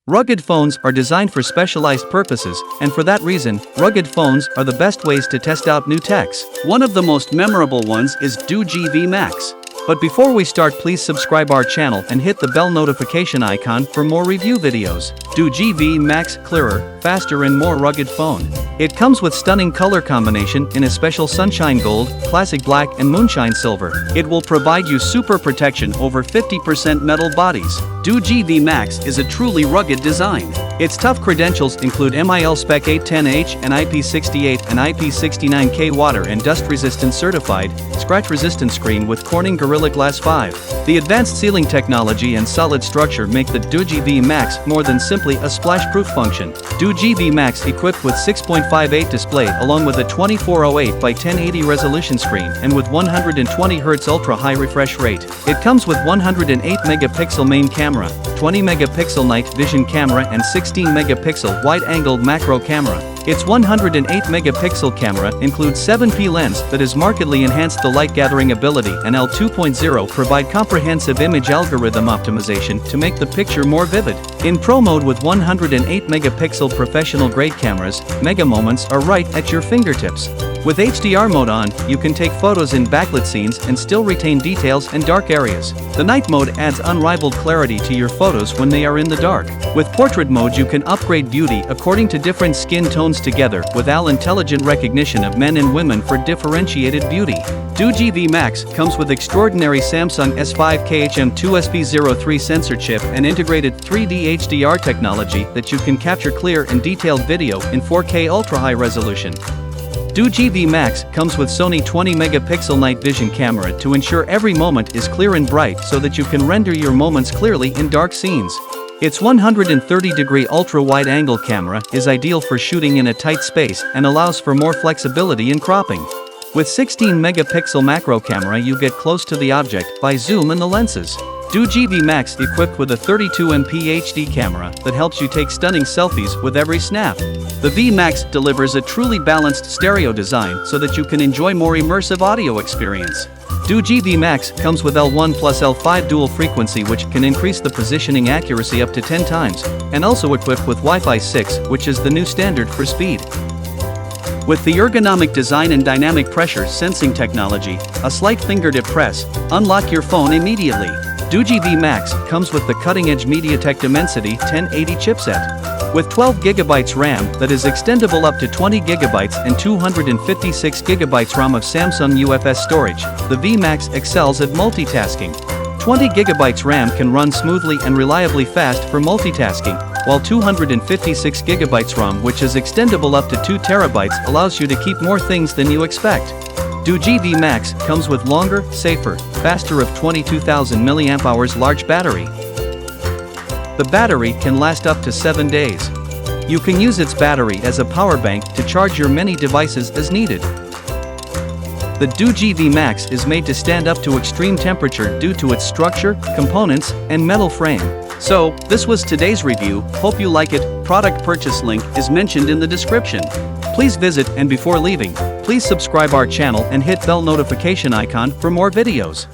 Rugged phones are designed for specialized purposes, and for that reason, rugged phones are the best ways to test out new techs. One of the most memorable ones is DOOGEE V-Max. But before we start, please subscribe our channel and hit the bell notification icon for more review videos. DOOGEE V-Max, clearer, faster and more rugged phone. It comes with stunning color combination in a special sunshine gold, classic black and moonshine silver. It will provide you super protection over 50% metal bodies. DOOGEE V-Max is a truly rugged design. Its tough credentials include MIL Spec 810H and IP68 and IP69K water and dust resistant certified, scratch resistant screen with Corning Gorilla Glass 5. The advanced sealing technology and solid structure make the DOOGEE V-Max more than simply a splash-proof function. DOOGEE V-Max equipped with 6.58 display along with a 2408 by 1080 resolution screen and with 120Hz ultra-high refresh rate. It comes with 108-megapixel main camera, 20-megapixel night vision camera and 16-megapixel wide-angled macro camera. Its 108-megapixel camera includes 7P lens that has markedly enhanced the light gathering ability, and L2.0 provide comprehensive image algorithm optimization to make the picture more vivid. In Pro mode with 108-megapixel professional-grade cameras, mega moments are right at your fingertips. With HDR mode on, you can take photos in backlit scenes and still retain details and dark areas. The night mode adds unrivaled clarity to your photos when they are in the dark. With portrait mode you can upgrade beauty according to different skin tones together with intelligent recognition of men and women for differentiated beauty. DOOGEE V-Max comes with extraordinary Samsung S5 KHM2SP03 sensor chip and integrated 3D HDR technology that you can capture clear and detailed video in 4K ultra-high resolution. DOOGEE V-Max comes with Sony 20-megapixel night vision camera to ensure every moment is clear and bright so that you can render your moments clearly in dark scenes. Its 130-degree ultra-wide-angle camera is ideal for shooting in a tight space and allows for more flexibility in cropping. With 16-megapixel macro camera you get close to the object by zoom in the lenses. DOOGEE V-Max equipped with a 32MP HD camera that helps you take stunning selfies with every snap. The V-Max delivers a truly balanced stereo design so that you can enjoy more immersive audio experience. DOOGEE V-Max comes with L1 plus L5 dual frequency which can increase the positioning accuracy up to 10 times, and also equipped with Wi-Fi 6 which is the new standard for speed. With the ergonomic design and dynamic pressure sensing technology, a slight fingertip press, unlock your phone immediately. DOOGEE V-Max comes with the cutting-edge MediaTek Dimensity 1080 chipset. With 12GB RAM that is extendable up to 20GB and 256GB ROM of Samsung UFS storage, the V-Max excels at multitasking. 20GB RAM can run smoothly and reliably fast for multitasking, while 256GB ROM, which is extendable up to 2TB, allows you to keep more things than you expect. DOOGEE V-Max comes with longer, safer, faster of 22000mAh large battery. The battery can last up to 7 days. You can use its battery as a power bank to charge your many devices as needed. The DOOGEE V-Max is made to stand up to extreme temperature due to its structure, components, and metal frame. So, this was today's review, hope you like it. Product purchase link is mentioned in the description. Please visit, and before leaving, please subscribe our channel and hit bell notification icon for more videos.